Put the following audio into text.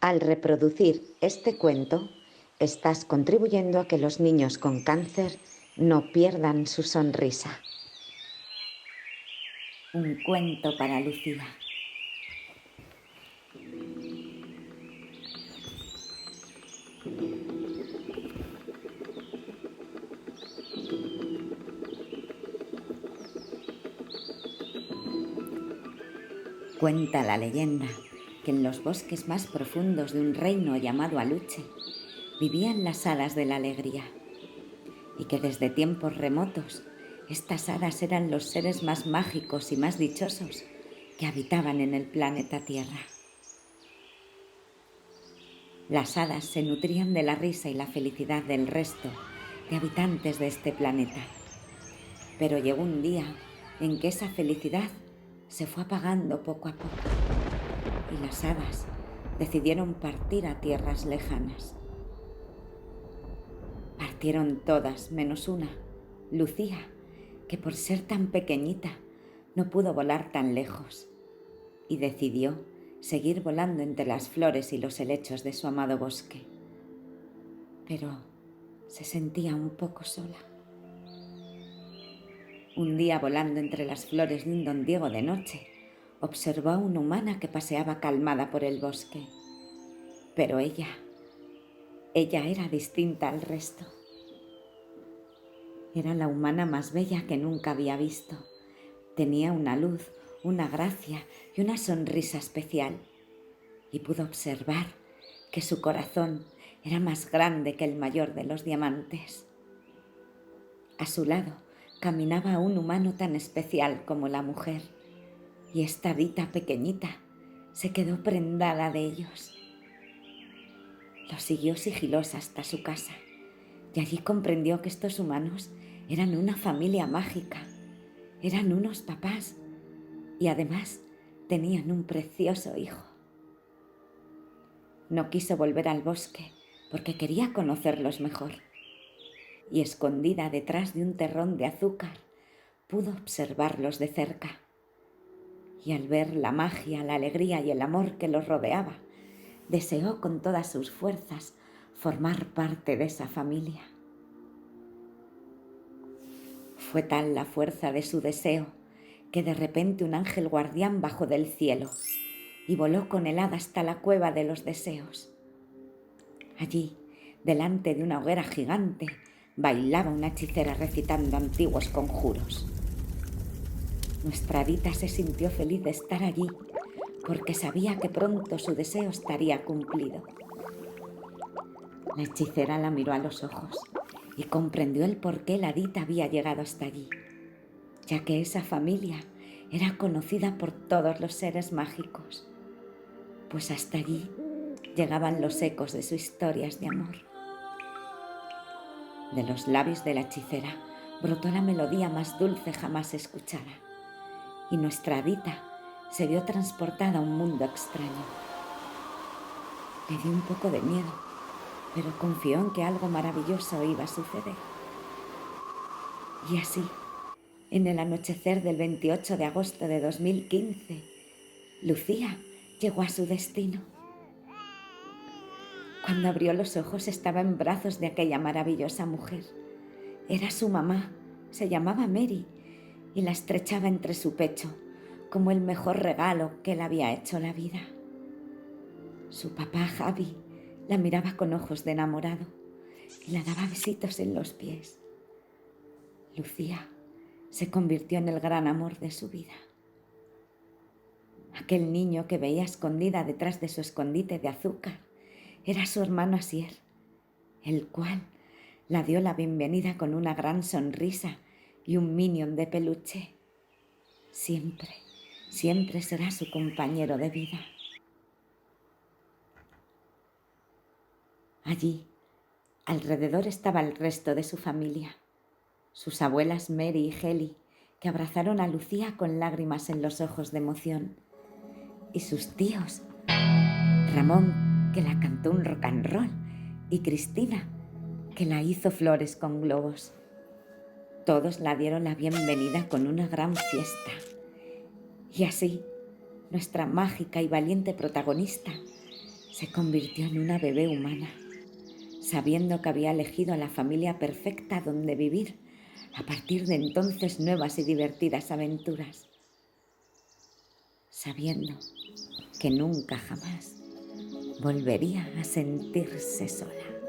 Al reproducir este cuento, estás contribuyendo a que los niños con cáncer no pierdan su sonrisa. Un cuento para Lucía. Cuenta la leyenda que en los bosques más profundos de un reino llamado Aluche vivían las hadas de la alegría, y que desde tiempos remotos estas hadas eran los seres más mágicos y más dichosos que habitaban en el planeta Tierra. Las hadas se nutrían de la risa y la felicidad del resto de habitantes de este planeta, pero llegó un día en que esa felicidad se fue apagando poco a poco y las hadas decidieron partir a tierras lejanas. Partieron todas menos una, Lucía, que por ser tan pequeñita no pudo volar tan lejos y decidió seguir volando entre las flores y los helechos de su amado bosque. Pero se sentía un poco sola. Un día, volando entre las flores de un don Diego de noche, observó a una humana que paseaba calmada por el bosque. Pero ella era distinta al resto. Era la humana más bella que nunca había visto. Tenía una luz, una gracia y una sonrisa especial. Y pudo observar que su corazón era más grande que el mayor de los diamantes. A su lado caminaba un humano tan especial como la mujer, y esta hadita pequeñita se quedó prendada de ellos. Lo siguió sigilosa hasta su casa, y allí comprendió que estos humanos eran una familia mágica, eran unos papás, y además tenían un precioso hijo. No quiso volver al bosque porque quería conocerlos mejor, y escondida detrás de un terrón de azúcar, pudo observarlos de cerca. Y al ver la magia, la alegría y el amor que los rodeaba, deseó con todas sus fuerzas formar parte de esa familia. Fue tal la fuerza de su deseo que de repente un ángel guardián bajó del cielo y voló con el hada hasta la cueva de los deseos. Allí, delante de una hoguera gigante, bailaba una hechicera recitando antiguos conjuros. Nuestra hadita se sintió feliz de estar allí, porque sabía que pronto su deseo estaría cumplido. La hechicera la miró a los ojos y comprendió el por qué la hadita había llegado hasta allí, ya que esa familia era conocida por todos los seres mágicos, pues hasta allí llegaban los ecos de sus historias de amor. De los labios de la hechicera brotó la melodía más dulce jamás escuchada, y nuestra hadita se vio transportada a un mundo extraño. Le dio un poco de miedo, pero confió en que algo maravilloso iba a suceder. Y así, en el anochecer del 28 de agosto de 2015, Lucía llegó a su destino. Cuando abrió los ojos estaba en brazos de aquella maravillosa mujer. Era su mamá, se llamaba Mary, y la estrechaba entre su pecho como el mejor regalo que le había hecho la vida. Su papá, Javi, la miraba con ojos de enamorado y la daba besitos en los pies. Lucía se convirtió en el gran amor de su vida. Aquel niño que veía escondida detrás de su escondite de azúcar era su hermano Asier, el cual la dio la bienvenida con una gran sonrisa y un minion de peluche. Siempre, siempre será su compañero de vida. Allí, alrededor estaba el resto de su familia, sus abuelas Mary y Heli, que abrazaron a Lucía con lágrimas en los ojos de emoción, y sus tíos, Ramón, que la cantó un rock and roll, y Cristina, que la hizo flores con globos. Todos la dieron la bienvenida con una gran fiesta. Y así, nuestra mágica y valiente protagonista Se convirtió en una bebé humana, sabiendo que había elegido a la familia perfecta donde vivir, a partir de entonces nuevas y divertidas aventuras, sabiendo que nunca jamás volvería a sentirse sola.